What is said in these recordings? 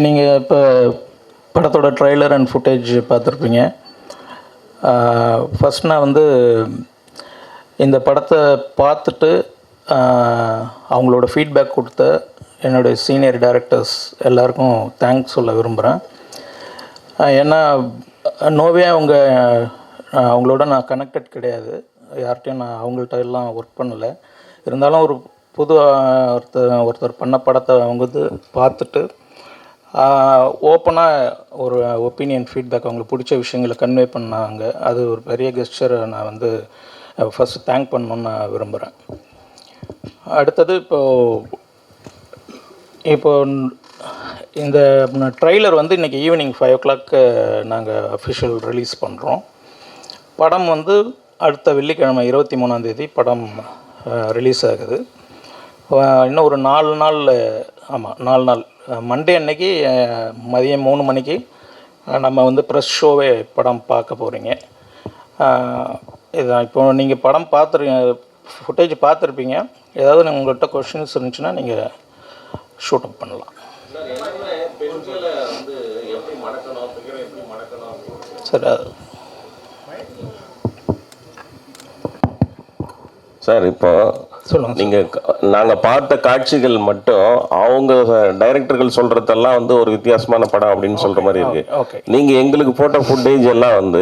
நீங்கள் இப்போ படத்தோட ட்ரெய்லர் அண்ட் ஃபுட்டேஜ் பார்த்துருப்பீங்க. ஃபஸ்ட் நான் வந்து இந்த படத்தை பார்த்துட்டு அவங்களோட ஃபீட்பேக் கொடுத்த என்னுடைய சீனியர் டைரக்டர்ஸ் எல்லாருக்கும் தேங்க்ஸ் சொல்ல விரும்புகிறேன். ஏன்னா நோவே அவங்களோட நான் கனெக்டட் கிடையாது, யார்கிட்டையும் நான் அவங்கள்ட்ட எல்லாம் ஒர்க் பண்ணலை. இருந்தாலும் ஒரு புது ஒருத்தர் பண்ண படத்தை அவங்க பார்த்துட்டு ஓப்பனாக ஒரு ஒப்பீனியன் ஃபீட்பேக் அவங்களுக்கு பிடிச்ச விஷயங்களை கன்வே பண்ணாங்க. அது ஒரு பெரிய கெஸ்டரை நான் வந்து ஃபஸ்ட்டு தேங்க் பண்ணணுன்னு நான் விரும்புகிறேன். அடுத்தது இப்போ இந்த ட்ரெய்லர் வந்து இன்றைக்கி ஈவினிங் 5 o'clock நாங்கள் அஃபிஷியல் ரிலீஸ் பண்ணுறோம். படம் வந்து அடுத்த வெள்ளிக்கிழமை 23ஆம் படம் ரிலீஸ் ஆகுது. இன்னும் ஒரு 4 நாள், ஆமாம் 4 நாள், மண்டே அன்னைக்கு மதியம் 3 மணிக்கு நம்ம வந்து ப்ரெஸ் ஷோவே படம் பார்க்க போகிறீங்க. இதுதான். இப்போ நீங்கள் படம் ஃபுட்டேஜ் பார்த்துருப்பீங்க. ஏதாவது உங்கள்கிட்ட கொஷின்ஸ் இருந்துச்சுன்னா நீங்கள் ஷூட் அப் பண்ணலாம். சார் சார் இப்போ சொல்லுங்கள். நீங்கள் நாங்கள் பார்த்த காட்சிகள் மட்டும் அவங்க டைரக்டர்கள் சொல்கிறதெல்லாம் வந்து ஒரு வித்தியாசமான படம் அப்படின்னு சொல்கிற மாதிரி இருக்குது. நீங்கள் எங்களுக்கு போட்ட ஃபுட்டேஜ் எல்லாம் வந்து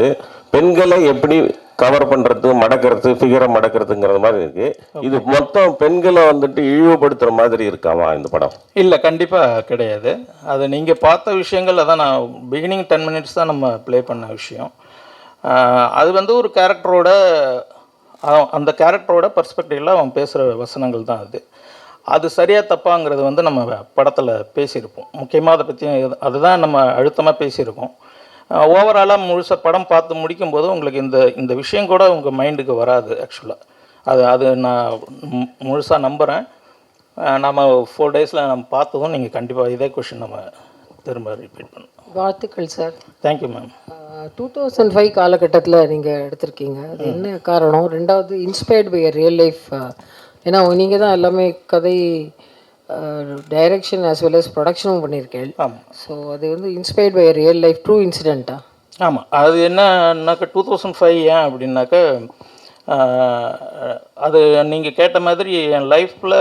பெண்களை எப்படி கவர் பண்ணுறது, மடக்கிறது, ஃபிகரை மடக்கிறதுங்கிற மாதிரி இருக்குது. இது மொத்தம் பெண்களை வந்துட்டு இழிவுபடுத்துகிற மாதிரி இருக்காமா இந்த படம்? இல்லை, கண்டிப்பாக கிடையாது. அது நீங்கள் பார்த்த விஷயங்கள் அதான் நான் பிகினிங் 10 minutes தான் நம்ம ப்ளே பண்ண விஷயம். அது வந்து ஒரு கேரக்டரோட அந்த கேரக்டரோட பர்ஸ்பெக்டிவில் அவன் பேசுகிற வசனங்கள் தான் அது சரியாக தப்பாங்கிறது வந்து நம்ம படத்தில் பேசியிருப்போம். முக்கியமாக அதை பற்றி அதுதான் நம்ம அழுத்தமாக பேசியிருக்கோம். ஓவராலாக முழுசாக படம் பார்த்து முடிக்கும்போது உங்களுக்கு இந்த விஷயம் கூட உங்கள் மைண்டுக்கு வராது. ஆக்சுவலாக அது நான் முழுசாக நம்புகிறேன். நம்ம 4 days நம்ம பார்த்ததும் நீங்கள் கண்டிப்பாக இதே கொஷின் நம்ம திரும்ப ரிப்பீட் பண்ணணும். வாழ்த்துக்கள் சார். Thank you ma'am. 2005 காலகட்டத்தில் நீங்கள் எடுத்திருக்கீங்க, அது என்ன காரணம்? ரெண்டாவது, இன்ஸ்பயர்ட் பை ரியல் லைஃப். ஏன்னா நீங்கள் தான் எல்லாமே கதை, டைரக்ஷன் ஆஸ் வெல் அஸ் ப்ரொடக்ஷனும் பண்ணியிருக்கேன். ஆமாம். ஸோ அது வந்து inspired by real life true இன்சிடெண்ட்டா? ஆமாம். அது என்னன்னாக்கா 2005 ஏன் அப்படின்னாக்கா, அது நீங்கள் கேட்ட மாதிரி என் லைஃப்பில்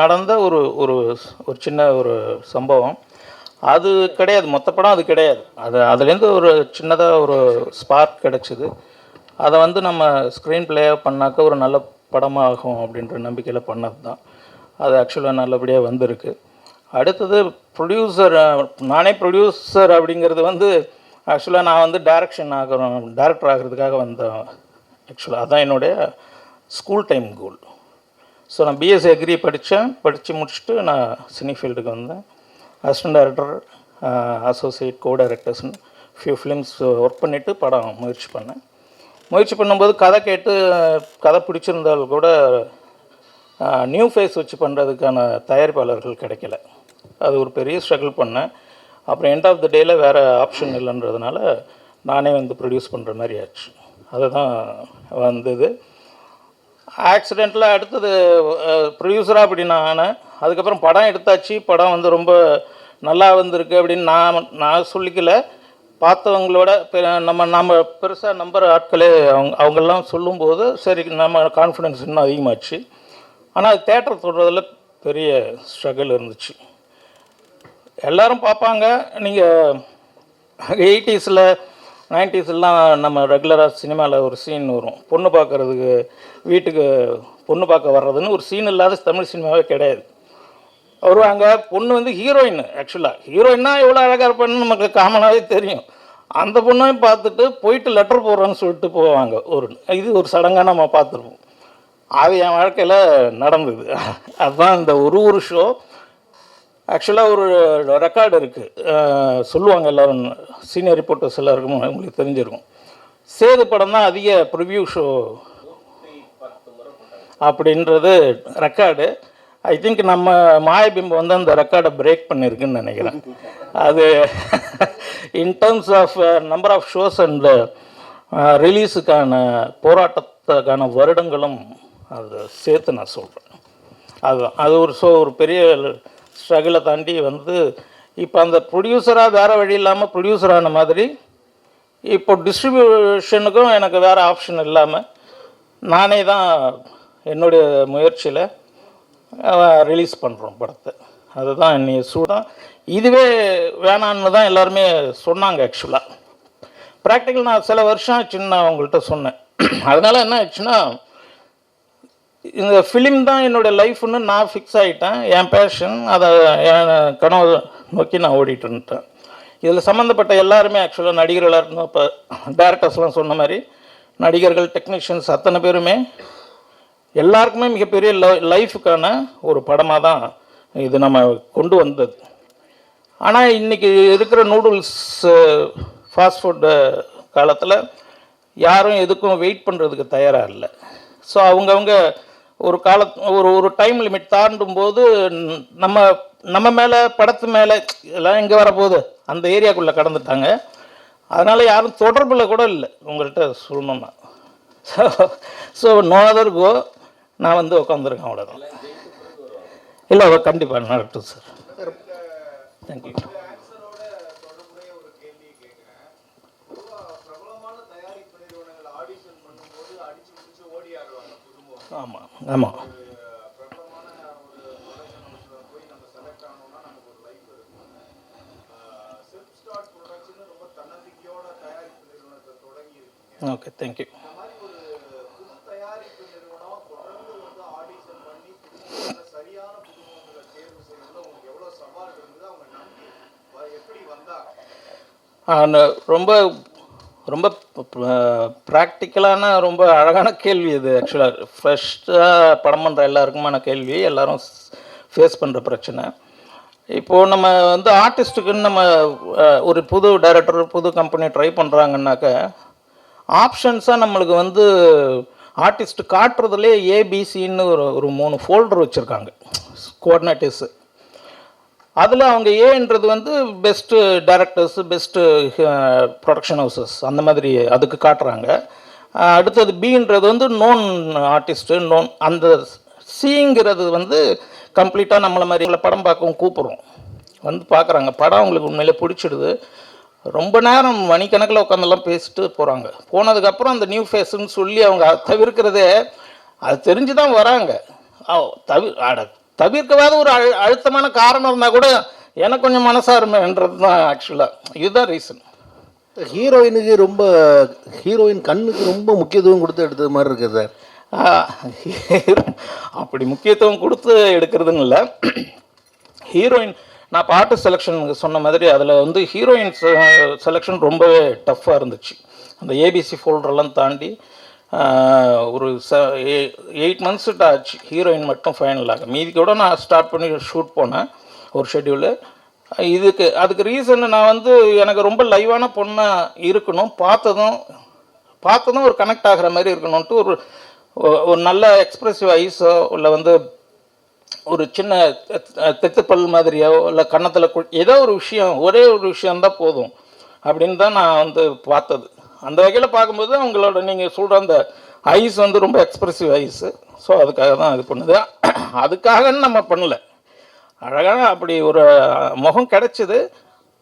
நடந்த ஒரு சின்ன ஒரு சம்பவம். அது கிடையாது, மொத்த படம் அது கிடையாது. அதுலேருந்து ஒரு சின்னதாக ஒரு ஸ்பார்க் கிடச்சிது. அதை வந்து நம்ம ஸ்க்ரீன் பிளேயாக பண்ணாக்க ஒரு நல்ல படமாகும் அப்படின்ற நம்பிக்கையில் பண்ணது தான். அது ஆக்சுவலாக நல்லபடியாக வந்திருக்கு. அடுத்தது ப்ரொடியூசர், நானே ப்ரொடியூசர் அப்படிங்கிறது வந்து ஆக்சுவலாக நான் வந்து டைரக்டர் ஆகிறதுக்காக வந்தேன். ஆக்சுவலாக அதுதான் என்னுடைய ஸ்கூல் டைம் கோல். ஸோ நான் பிஎஸ்சி அக்ரி படித்து முடிச்சுட்டு நான் சினி ஃபீல்டுக்கு வந்தேன். அசிஸ்டன்ட் டைரக்டர், அசோசியேட், கோ டைரக்டர்ஸ்னு ஃபியூ ஃபிலிம்ஸ் ஒர்க் பண்ணிவிட்டு படம் முயற்சி பண்ணும்போது கதை பிடிச்சிருந்தால் கூட நியூ ஃபேஸ் வச்சு பண்ணுறதுக்கான தயாரிப்பாளர்கள் கிடைக்கல. அது ஒரு பெரிய ஸ்ட்ரகிள் பண்ணேன். அப்புறம் எண்ட் ஆஃப் த டேயில் வேறு ஆப்ஷன் இல்லைன்றதுனால நானே வந்து ப்ரொடியூஸ் பண்ணுற மாதிரி ஆச்சு. அதுதான் வந்தது. ஆக்சிடெண்ட்டில் அடுத்தது ப்ரொடியூசராக அப்படி நான் ஆனேன். அதுக்கப்புறம் படம் எடுத்தாச்சு. படம் வந்து ரொம்ப நல்லா வந்திருக்கு அப்படின்னு நான் சொல்லிக்கல. பார்த்தவங்களோட நம்ம பெருசாக நம்புகிற ஆட்களே அவங்கெல்லாம் சொல்லும்போது சரி நம்ம கான்ஃபிடென்ஸ் இன்னும் அதிகமாச்சு. ஆனால் அது தேட்டர் தொடுறதில் பெரிய ஸ்ட்ரகிள் இருந்துச்சு. எல்லோரும் பார்ப்பாங்க. நீங்கள் 80s 90s நம்ம ரெகுலராக சினிமாவில் ஒரு சீன் வரும், பொண்ணு பார்க்குறதுக்கு வீட்டுக்கு பொண்ணு பார்க்க வர்றதுன்னு ஒரு சீன் இல்லாத தமிழ் சினிமாவே கிடையாது. வருவாங்க, பொண்ணு வந்து ஹீரோயின். ஆக்சுவலாக ஹீரோயின்னா எவ்வளோ அழகாக இருப்பான்னு நமக்கு காமனாகவே தெரியும். அந்த பொண்ணையும் பார்த்துட்டு போயிட்டு லெட்டர் போடுறோன்னு சொல்லிட்டு போவாங்க. இது ஒரு சடங்காக நம்ம பார்த்துருப்போம். அது என் வாழ்க்கையில் நடந்தது. அதுதான் இந்த ஒரு ஷோ. ஆக்சுவலாக ஒரு ரெக்கார்டு இருக்குது, சொல்லுவாங்க எல்லோரும், சீனியர் ரிப்போர்ட்டர்ஸ் எல்லாருக்கும் உங்களுக்கு தெரிஞ்சிருக்கும். சேது படம் தான் அதிக ப்ரிவ்யூ ஷோ அப்படின்றது ரெக்கார்டு. ஐ திங்க் நம்ம மாயபிம்பம் வந்து அந்த ரெக்கார்டை பிரேக் பண்ணியிருக்குன்னு நினைக்கிறேன். அது in terms of number of shows and ரிலீஸுக்கான போராட்டத்துக்கான வருடங்களும் அது சேர்த்து நான் சொல்கிறேன். அதுதான் அது ஒரு பெரிய ஸ்ட்ரகிளை தாண்டி வந்து இப்போ அந்த ப்ரொடியூசராக வேறு வழி இல்லாமல் ப்ரொடியூசர் ஆன மாதிரி இப்போ டிஸ்ட்ரிபியூஷனுக்கும் எனக்கு வேறு ஆப்ஷன் இல்லாமல் நானே தான் என்னுடைய முயற்சியில் ரிலீஸ் பண்ணுறோம் படத்தை. அதுதான் என்னைய சூடாக இதுவே வேணான்னு தான் எல்லாருமே சொன்னாங்க. ஆக்சுவலாக ப்ராக்டிக்கல் நான் சில வருஷம் ஆச்சுன்னு நான் உங்கள்கிட்ட சொன்னேன். அதனால் என்ன ஆச்சுன்னா, இந்த ஃபிலிம் தான் என்னுடைய லைஃப்னு நான் ஃபிக்ஸ் ஆகிட்டேன். என் பேஷன், அதை என் கனவு நோக்கி நான் ஓடிட்டுன்ட்டேன். இதில் சம்மந்தப்பட்ட எல்லாருமே ஆக்சுவலாக நடிகர்களாக இருந்தோம். இப்போ டேரக்டர்ஸ்லாம் சொன்ன மாதிரி நடிகர்கள், டெக்னீஷியன்ஸ் அத்தனை பேருமே எல்லாருக்குமே மிகப்பெரிய லைஃபுக்கான ஒரு படமாக தான் இது நம்ம கொண்டு வந்தது. ஆனால் இன்றைக்கி இருக்கிற நூடுல்ஸ் ஃபாஸ்ட் ஃபுட்டு காலத்தில் யாரும் எதுக்கும் வெயிட் பண்ணுறதுக்கு தயாராக இல்லை. ஸோ அவங்கவுங்க ஒரு ஒரு டைம் லிமிட் தாண்டும் போது நம்ம மேலே, படத்து மேலே இதெல்லாம் எங்கே வரப்போகுது அந்த ஏரியாக்குள்ளே கடந்துட்டாங்க. அதனால் யாரும் தொடர்பில் கூட இல்லை உங்கள்கிட்ட சொல்லணுன்னா. ஸோ நோ அதர் கோ, நான் வந்து உட்காந்துருக்கேன், அவ்வளோதான். இல்லை கண்டிப்பாக நடக்கும் சார். தேங்க்யூ. ஆமாம் ஆமாம் ஓகே தேங்க்யூ. ரொம்ப ரொம்ப ப்ராக்டிக்கலான ரொம்ப அழகான கேள்வி இது. ஆக்சுவலாக ஃப்ரெஷ்ஷாக படம் பண்ணுற எல்லாருக்குமான கேள்வி, எல்லோரும் ஃபேஸ் பண்ணுற பிரச்சனை. இப்போது நம்ம வந்து ஆர்டிஸ்ட்டுக்குன்னு நம்ம ஒரு புது டைரக்டர், புது கம்பெனி ட்ரை பண்ணுறாங்கன்னாக்க ஆப்ஷன்ஸாக நம்மளுக்கு வந்து ஆர்டிஸ்ட் காட்டுறதுலே ஏபிசின்னு ஒரு 3 ஃபோல்டர் வச்சுருக்காங்க, கோஆர்டினேட்டர்ஸு. அதில் அவங்க ஏன்றது வந்து best directors, best production houses அந்த மாதிரி அதுக்கு காட்டுறாங்க. அடுத்தது பின்றது வந்து நோன் ஆர்டிஸ்ட்டு, நோன். அந்த சிங்கிறது வந்து கம்ப்ளீட்டாக நம்மளை மாதிரி படம் பார்க்கவும் கூப்பிட்றோம், வந்து பார்க்குறாங்க. படம் அவங்களுக்கு உண்மையிலே பிடிச்சிடுது. ரொம்ப நேரம் மணிக்கணக்கில் உட்காந்தெல்லாம் பேசிட்டு போகிறாங்க. போனதுக்கப்புறம் அந்த நியூ ஃபேஸுன்னு சொல்லி அவங்க தவிர்க்கிறதே, அது தெரிஞ்சு தான் வராங்க. தவிர்க்கவாத ஒரு அழுத்தமான காரணம் இருந்தால் கூட எனக்கு கொஞ்சம் மனசாருமேன்றது தான் ஆக்சுவலாக. இதுதான் ரீசன். ஹீரோயினுக்கு ரொம்ப ஹீரோயின் கண்ணுக்கு ரொம்ப முக்கியத்துவம் கொடுத்து எடுத்தது மாதிரி இருக்குது சார். அப்படி முக்கியத்துவம் கொடுத்து எடுக்கிறதுன்னு இல்லை. ஹீரோயின் நான் பாட்டு செலெக்ஷனுக்கு சொன்ன மாதிரி அதில் வந்து ஹீரோயின் செலெக்ஷன் ரொம்பவே டஃப்பாக இருந்துச்சு. அந்த ஏபிசி ஃபோல்டரெல்லாம் தாண்டி ஒரு 8 months ஆச்சு ஹீரோயின் மட்டும் ஃபைனலாக. மீதி கூட நான் ஸ்டார்ட் பண்ணி ஷூட் போனேன் ஒரு ஷெட்யூலு. அதுக்கு ரீசன் நான் வந்து எனக்கு ரொம்ப லைவான பொண்ணாக இருக்கணும், பார்த்ததும் ஒரு கனெக்ட் ஆகிற மாதிரி இருக்கணும்ன்ட்டு ஒரு நல்ல எக்ஸ்ப்ரெசிவ் ஐஸோ இல்லை வந்து ஒரு சின்ன தெத்துப்பல் மாதிரியோ இல்லை கன்னத்தில் ஏதோ ஒரு விஷயம், ஒரே ஒரு விஷயந்தான் போதும் அப்படின்னு தான் நான் வந்து பார்த்தது. அந்த வகையில் பார்க்கும்போது அவங்களோட நீங்கள் சொல்கிற அந்த ஐஸ் வந்து ரொம்ப எக்ஸ்ப்ரெசிவ் ஐஸு. ஸோ அதுக்காக தான் இது பண்ணுது. அதுக்காகன்னு நம்ம பண்ணலை, அழகான அப்படி ஒரு முகம் கிடச்சிது.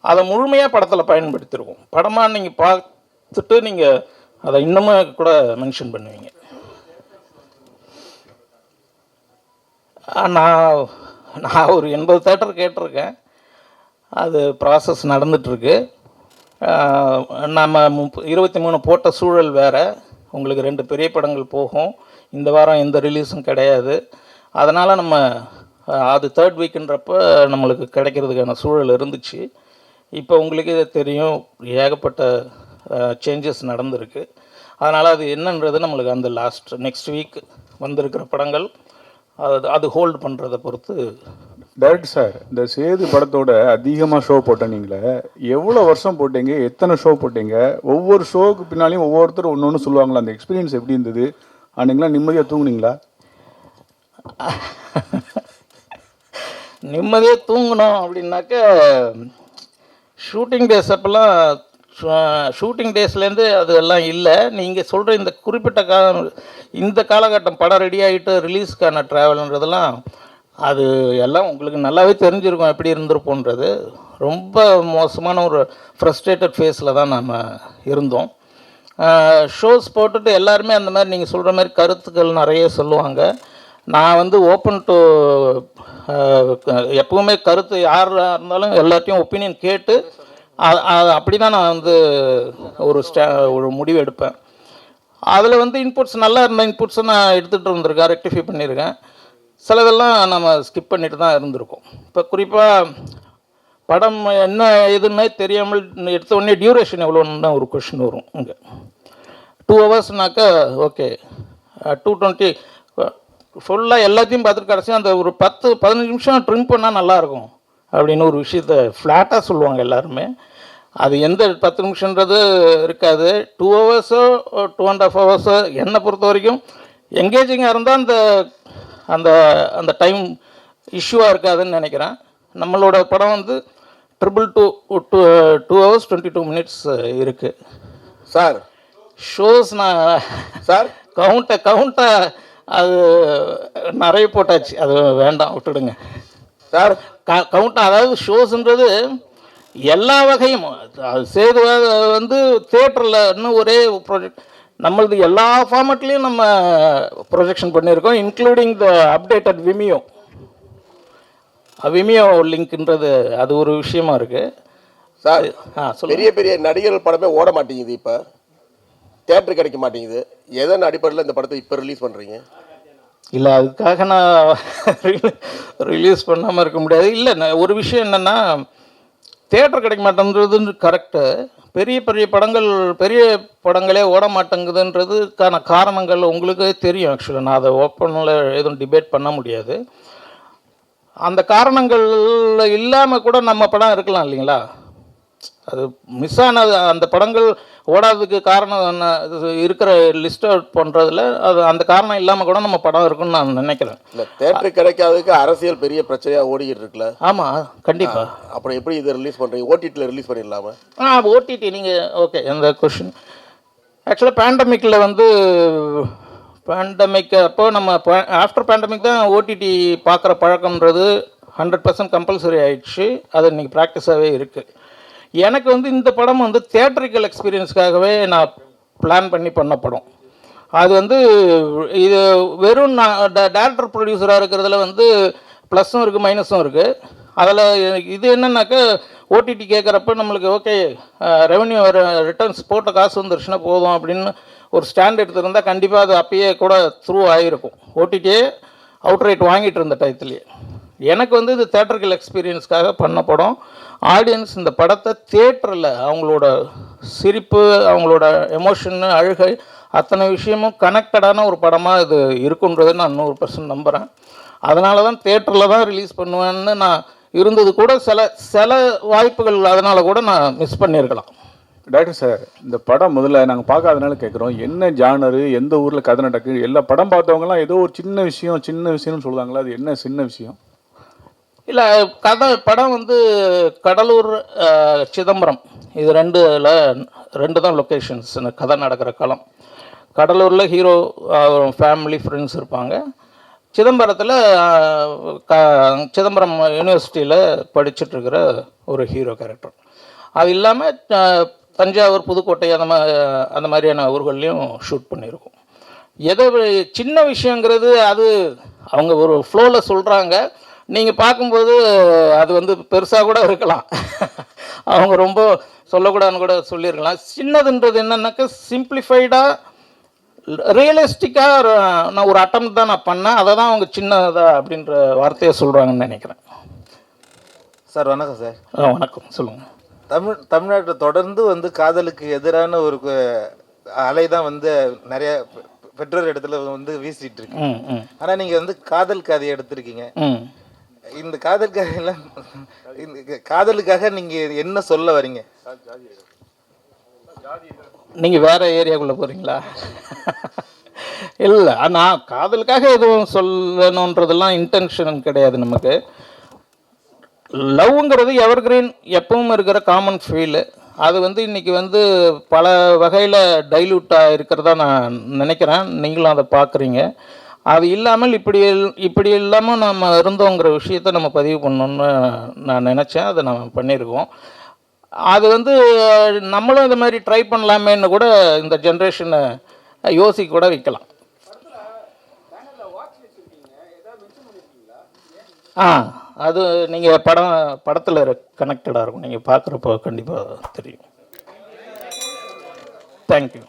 அதை முழுமையாக படத்தில் பயன்படுத்தியிருக்கோம். படமாக நீங்கள் பார்த்துட்டு நீங்கள் அதை இன்னமும் கூட மென்ஷன் பண்ணுவீங்க. நான் ஒரு 80 தேட்டர் கேட்டிருக்கேன். அது ப்ராசஸ் நடந்துகிட்ருக்கு. நம்ம 23 போட்ட சூழல் வேறு. உங்களுக்கு 2 பெரிய படங்கள் போகும். இந்த வாரம் எந்த ரிலீஸும் கிடையாது. அதனால் நம்ம அது 3rd வீக்குன்றப்ப நம்மளுக்கு கிடைக்கிறதுக்கான சூழல் இருந்துச்சு. இப்போ உங்களுக்கு தெரியும், ஏகப்பட்ட சேஞ்சஸ் நடந்திருக்கு. அதனால் அது என்னன்றது நம்மளுக்கு அந்த நெக்ஸ்ட் வீக் வந்திருக்கிற படங்கள் அது ஹோல்டு பண்ணுறதை பொறுத்து. டைரக்டர் சார், இந்த சேது படத்தோட அதிகமாக ஷோ போட்டீங்களே, எவ்வளோ வருஷம் போட்டீங்க, எத்தனை ஷோ போட்டீங்க? ஒவ்வொரு ஷோவுக்கு பின்னாலையும் ஒவ்வொருத்தரும் ஒன்று ஒன்று சொல்லுவாங்களா, அந்த எக்ஸ்பீரியன்ஸ் எப்படி இருந்தது? அன்றைக்கெலாம் நிம்மதியாக தூங்குனீங்களா? நிம்மதியாக தூங்கணும் அப்படின்னாக்க ஷூட்டிங் டேஸ் அப்போல்லாம், ஷூட்டிங் டேஸ்லேருந்து அது எல்லாம் இல்லை. நீங்கள் சொல்கிற இந்த குறிப்பிட்ட இந்த காலகட்டம் படம் ரெடி ஆகிட்டு ரிலீஸ்க்கான ட்ராவல்ன்றதெல்லாம் அது எல்லாம் உங்களுக்கு நல்லாவே தெரிஞ்சிருக்கும் எப்படி இருந்திருப்போன்றது. ரொம்ப மோசமான ஒரு ஃப்ரஸ்ட்ரேட்டட் ஃபேஸில் தான் நம்ம இருந்தோம். ஷோஸ் போட்டுட்டு எல்லாருமே அந்த மாதிரி நீங்கள் சொல்கிற மாதிரி கருத்துக்கள் நிறைய சொல்லுவாங்க. நான் வந்து ஓப்பன் டு எப்பவுமே கருத்து யாராக இருந்தாலும் எல்லாத்தையும் ஒப்பீனியன் கேட்டு அப்படி தான் நான் வந்து ஒரு முடிவு எடுப்பேன். அதில் வந்து இன்புட்ஸ் நல்லா இருந்த இன்புட்ஸை நான் எடுத்துகிட்டு இருந்திருக்கேன், ரெக்டிஃபை பண்ணியிருக்கேன். சிலதெல்லாம் நம்ம ஸ்கிப் பண்ணிட்டு தான் இருந்திருக்கோம். இப்போ குறிப்பாக படம் என்ன எதுன்னே தெரியாமல் எடுத்த உடனே டியூரேஷன் எவ்வளோன்னு ஒரு கொஷின் வரும். இங்கே 2 ஹவர்ஸ்னாக்கா ஓகே 220 ஃபுல்லாக எல்லாத்தையும் பார்த்துட்டு கடைசி அந்த ஒரு 10-15 நிமிஷம் ட்ரிம் பண்ணால் நல்லாயிருக்கும் அப்படின்னு ஒரு விஷயத்த ஃப்ளாட்டாக சொல்லுவாங்க எல்லாருமே. அது எந்த 10 நிமிஷன்றது இருக்காது. 2 ஹவர்ஸோ 2.5 ஹவர்ஸோ என்னை பொறுத்த வரைக்கும் எங்கேஜிங்காக இருந்தால் அந்த அந்த அந்த டைம் இஷ்யூவாக இருக்காதுன்னு நினைக்கிறேன். நம்மளோட படம் வந்து 2 ஹவர்ஸ் 22 மினிட்ஸ் இருக்குது சார். ஷோஸ் நான் சார் கவுண்ட்டை அது நிறைய போட்டாச்சு, அது வேண்டாம் விட்டுடுங்க சார். கவுண்ட் அதாவது ஷோஸுன்றது எல்லா வகையும் சேது வந்து தேட்டரில் இன்னும் ஒரே ப்ரொஜெக்ட் நம்மளது எல்லா ஃபார்மேட்லேயும் நம்ம ப்ரொஜெக்ஷன் பண்ணியிருக்கோம், இன்க்ளூடிங் த அப்டேட்டட் விமியோ லிங்க்ன்றது அது ஒரு விஷயமா இருக்குது சார். சொல்லுங்கள். பெரிய பெரிய நடிகர்கள் படமே ஓட மாட்டேங்குது, இப்போ தேட்டர் கிடைக்க மாட்டேங்குது. எதன் அடிப்படையில் இந்த படத்தை இப்போ ரிலீஸ் பண்ணுறீங்க? இல்லை அதுக்காக நான் ரிலீஸ் பண்ணாமல் இருக்க முடியாது. இல்லை ஒரு விஷயம் என்னென்னா தேட்டர் கிடைக்க மாட்டேங்கிறதுன்னு கரெக்டு. பெரிய படங்களே ஓட மாட்டேங்குதுன்றதுக்கான காரணங்கள் உங்களுக்கு தெரியும். ஆக்சுவலாக நான் அதை ஓப்பனில் எதுவும் டிபேட் பண்ண முடியாது. அந்த காரணங்கள் இல்லாமல் கூட நம்ம படம் இருக்கலாம் இல்லைங்களா. அது மிஸ் ஆனது அந்த படங்கள் ஓடாததுக்கு காரணம் என்ன இருக்கிற லிஸ்ட் அவுட் பண்ணுறதுல அது அந்த காரணம் இல்லாமல் கூட நம்ம படம் இருக்குன்னு நான் நினைக்கிறேன். இல்லை தேட்டர் கிடைக்காததுக்கு அரசியல் பெரிய பிரச்சனையாக ஓடிக்கிட்டு இருக்குல்ல. ஆமாம் கண்டிப்பாக. அப்புறம் எப்படி இதை ரிலீஸ் பண்ணுறீங்க? ஓடிடியில் ரிலீஸ் பண்ணிடலாமா? ஓடிடி நீங்கள் ஓகே எந்த கொஷின். ஆக்சுவலாக பேண்டமிக்கில் வந்து பேண்டமிக் அப்போ நம்ம ஆஃப்டர் பேண்டமிக் தான் ஓடிடி பார்க்குற பழக்கம்ன்றது 100% கம்பல்சரி ஆயிடுச்சு. அது இன்றைக்கி ப்ராக்டிஸாகவே இருக்குது. எனக்கு வந்து இந்த படம் வந்து தியேட்ரிக்கல் எக்ஸ்பீரியன்ஸ்க்காகவே நான் பிளான் பண்ண படம். அது வந்து இது வெறும் டேரக்டர் ப்ரொடியூசராக இருக்கிறதுல வந்து ப்ளஸ்ஸும் இருக்குது மைனஸும் இருக்குது. அதில் இது என்னன்னாக்கா ஓடிடி கேட்குறப்ப நம்மளுக்கு ஓகே ரெவன்யூ ரிட்டர்ன்ஸ் போட்ட காசு வந்துருச்சுன்னா போதும் அப்படின்னு ஒரு ஸ்டாண்ட் எடுத்துருந்தால் கண்டிப்பாக அது அப்பயே கூட த்ரூ ஆகிருக்கும். ஓடிடியே அவுட்ரைட் வாங்கிட்டு இருந்த டயத்துலேயே. எனக்கு வந்து இது தேட்டரிக்கல் எக்ஸ்பீரியன்ஸ்க்காக பண்ண படம். ஆடியன்ஸ் இந்த படத்தை தியேட்டரில் அவங்களோட சிரிப்பு, அவங்களோட எமோஷன்னு, அழுகை, அத்தனை விஷயமும் கனெக்டடான ஒரு படமாக இது இருக்குன்றதை நான் 100% நம்புகிறேன். அதனால தான் தியேட்டரில் தான் ரிலீஸ் பண்ணுவேன்னு நான் இருந்தது கூட சில வாய்ப்புகள் அதனால் கூட நான் மிஸ் பண்ணியிருக்கலாம். டாக்டர் சார், இந்த படம் முதல்ல நாங்கள் பார்க்காதனால கேட்குறோம், என்ன ஜானரு, எந்த ஊரில் கதை நடக்கு? எல்லா படம் பார்த்தவங்கலாம் ஏதோ ஒரு சின்ன விஷயம்னு சொல்லுவாங்களா, அது என்ன சின்ன விஷயம்? இல்லை படம் வந்து கடலூர், சிதம்பரம், இது ரெண்டு தான் லொக்கேஷன்ஸ் கதை நடக்கிற களம். கடலூரில் ஹீரோ ஃபேமிலி ஃப்ரெண்ட்ஸ் இருப்பாங்க. சிதம்பரத்தில் சிதம்பரம் யூனிவர்சிட்டியில் படிச்சுட்ருக்கிற ஒரு ஹீரோ கேரக்டர். அது இல்லாமல் தஞ்சாவூர், புதுக்கோட்டை அந்த மாதிரியான ஊர்கள்லையும் ஷூட் பண்ணியிருக்கோம். சின்ன விஷயங்கிறது அது அவங்க ஒரு ஃப்ளோவில் சொல்கிறாங்க. நீங்கள் பார்க்கும்போது அது வந்து பெருசாக கூட இருக்கலாம், அவங்க ரொம்ப சொல்லக்கூடாதுன்னு கூட சொல்லியிருக்கலாம். சின்னதுன்றது என்னன்னாக்கா சிம்பிளிஃபைடாக ரியலிஸ்டிக்காக நான் ஒரு அட்டம் தான் நான் பண்ணேன், அதை தான் அவங்க சின்னதா அப்படின்ற வார்த்தையை சொல்கிறாங்கன்னு நினைக்கிறேன். சார் வணக்கம் சார். வணக்கம், சொல்லுங்கள். தமிழ்நாட்டில் தொடர்ந்து வந்து காதலுக்கு எதிரான ஒரு அலை தான் வந்து நிறைய பெற்றோர் இடத்துல வந்து வீசிட்டு இருக்கு. ஆனால் நீங்கள் வந்து காதல் கதையை எடுத்திருக்கீங்க. இந்த காதலுக்காக நீங்கள் என்ன சொல்ல வரீங்க? நீங்கள் வேறு ஏரியாக்குள்ளே போகிறீங்களா? இல்லை, நான் காதலுக்காக எதுவும் சொல்லணுன்றதெல்லாம் இன்டென்ஷன் கிடையாது. நமக்கு லவ்ங்கிறது எவர்கிரீன், எப்பவும் இருக்கிற காமன் ஃபீலு. அது வந்து இன்றைக்கி வந்து பல வகையில் டைல்யூட்டாக இருக்கிறதா நான் நினைக்கிறேன். நீங்களும் அதை பார்க்குறீங்க. அது இல்லாமல் இப்படி இல்லாமல் நம்ம இருந்தோங்கிற விஷயத்தை நம்ம பதிவு பண்ணணுன்னு நான் நினச்சேன். அதை நம்ம பண்ணியிருக்கோம். அது வந்து நம்மளும் இந்த மாதிரி ட்ரை பண்ணலாமேன்னு கூட இந்த ஜென்ரேஷனை யோசிக்க கூட வைக்கலாம். அது நீங்கள் படத்தில் கனெக்டடாக இருக்கும். நீங்கள் பார்க்குறப்போ கண்டிப்பாக தெரியும். தேங்க்யூ.